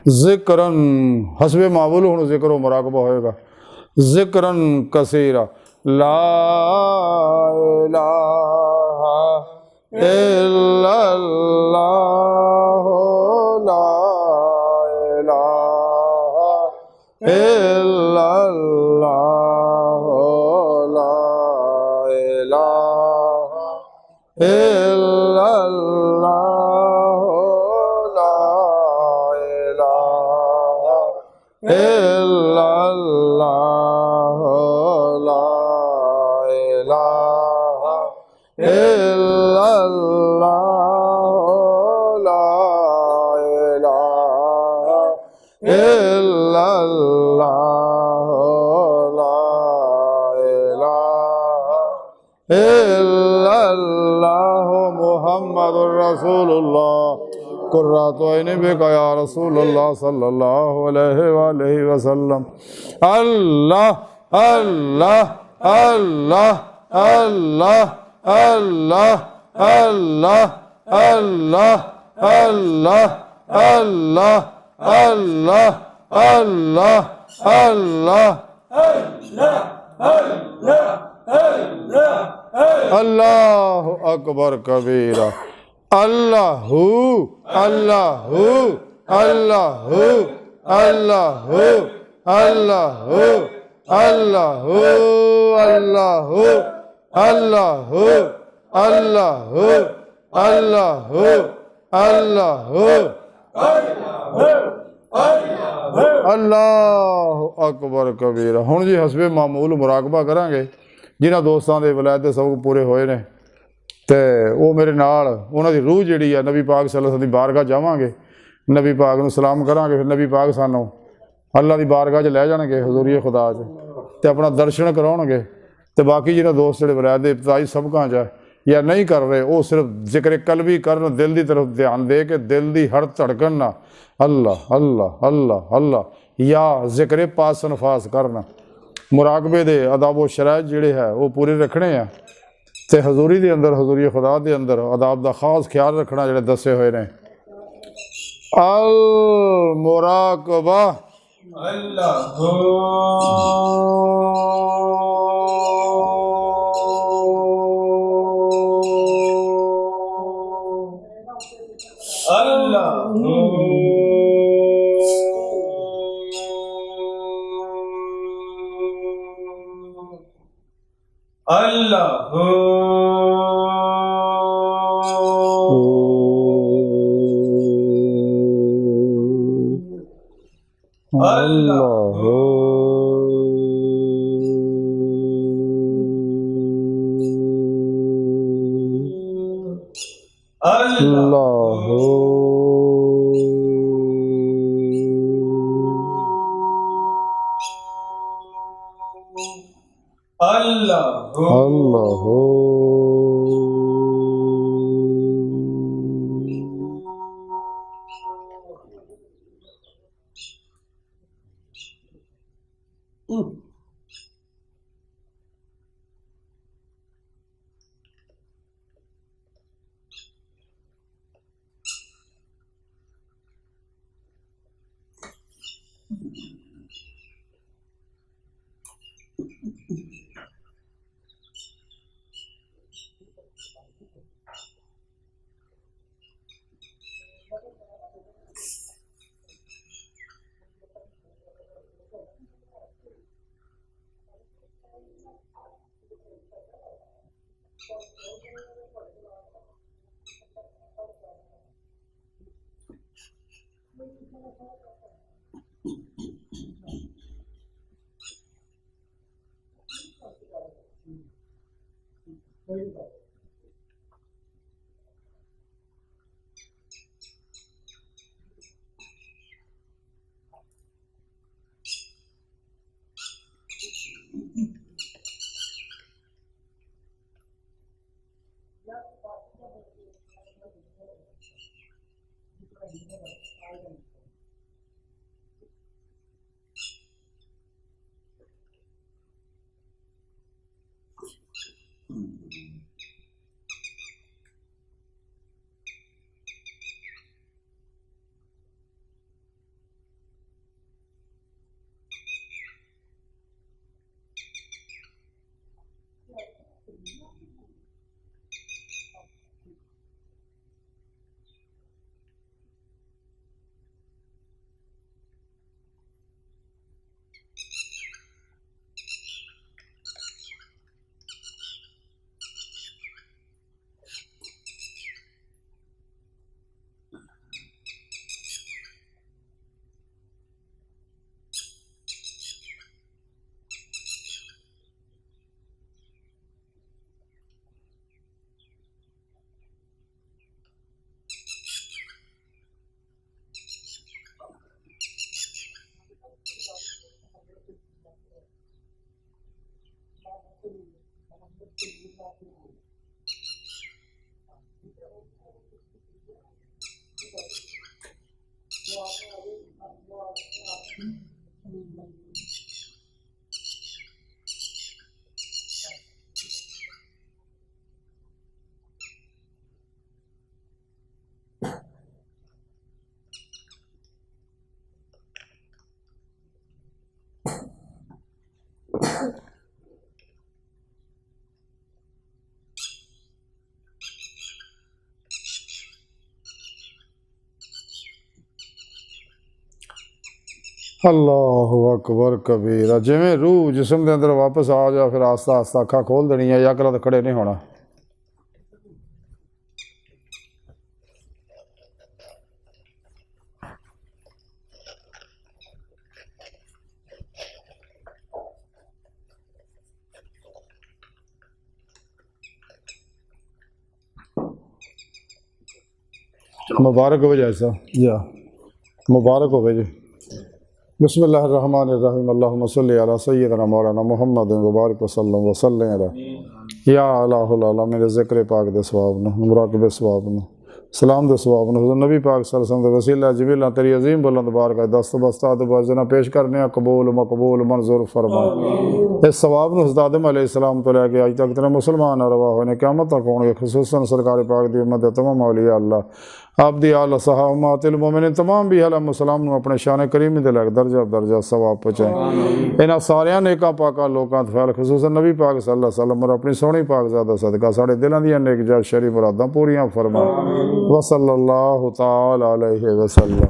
ज़िक्रन हस्बे मामूल हुण ज़िक्र मुराकबा होएगा। ज़िक्रन कसीरा ला इलाहा इल्लल्लाह ला इलाहा इल्लल्लाह ला इलाहा इल्लल्लाह ला इलाहा इल्लल्लाह ला इलाहा इल्लल्लाह ला इलाहा इल्लल्लाह ला इलाहा इल्लल्लाह मुहम्मदुर रसूलुल्लाह कुर्रतु ऐनी बिका या रसूलल्लाह सल्लल्लाहु अलैहि वसल्लम। अल्लाह अल्लाह अल्लाह अल्लाह अल्लाह अल्लाह अल्लाह अल्लाह अल्लाह अल्लाह अल्लाह अल्लाह अल्लाहु अकबर कबीरा अल्लाहु अल्लाहु अल्लाहु अल्लाहु अल्लाहु अल्लाहु अल्लाहु अल्लाहु अल्लाहु अल्लाहु अल्लाहु अल्लाहु अकबर कबीरा। हुण जी हस्बे मामूल मुराकबा करांगे जिन्हां दोस्तां दे वलायत दे सबक पूरे होए ने ते वो मेरे नाल उन्हां दी रूह जिहड़ी आ नबी पाक सल्लल्लाहु अलैहि वसल्लम दी बारगाह जावांगे, नबी पाक नूं सलाम करांगे, फिर नबी पाक सानूं अल्लाह दी बारगाह च लै जाणगे हजूरी खुदा च ते अपना दर्शन कराउणगे। ते बाकी जिन्हां दोस्त जिहड़े वलायत दे इब्तदाई सबकां च या नहीं कर रहे वो सिर्फ जिक्र कल्बी करन, दिल की तरफ ध्यान दे के दिल की हर धड़कन ना अल्लाह अल्लाह अल्लाह अल्लाह या जिक्र पास नफास करना। मुराकबे दे अदाब व शराइत जिहड़े है वो पूरे रखने हैं ते हजूरी दे अंदर हजूरी खुदा दे अंदर अदाब का खास ख्याल रखना जिहड़े दसे हुए ने। अल मुराकबा अल्लाहु अकबर कबीरा। जिमें रूह जिसम के अंदर वापस आ जा, फिर आस्ता आस्ता अखा खोल देनी है, यकला तो खड़े नहीं होना। मुबारक हो जैसा या मुबारक हो जी। बिस्मिल्लाहिर्रहमानिर्रहीम। अल्लाहुम्मा सल्लि अला सय्यिदना मौलाना मुहम्मद मुबारक वसल्लम वसल्लम अला या अलाहुल अला। मेरे ज़िक्र पाक दे सवाब न, मुराकबे सवाब न, सलाम दे सवाब न, हुज़ूर नबी पाक सल्लल्लाहु अलैहि वसल्लम दे वसीला जिबिला तेरी अजीम बुलंद बारगाह दस्त बस्ताद बजना पेश करने कबूल मकबूल मंजूर फरमा। इस सवाब न हज़रत आदम अलैहिस्सलाम तो लैके अज तक तेरे मुसलमान रवा होने क़यामत तक होंगे, खुसूसन सरकार पाक दी उम्मत तमाम औलिया अल्लाह आप दी आल सहाबातिल मोमिनीन तमाम भी अलैहिस्सलाम नूं अपने शान करीमी दे लैके दर्जा दर्जा सवाब पहुँचाए। इन्हां सारियां नेकां पाकां लोकां ते फैल खुसूसन नबी पाक सल्लल्लाहु अलैहि वसल्लम और अपनी सोहनी पाक ज़ादा सदका साढ़े दिलां दियां नेक जायज़ शरीफ मुरादां पूरियां फरमा। वसल्लल्लाहु तआला अलैहि वसल्लम।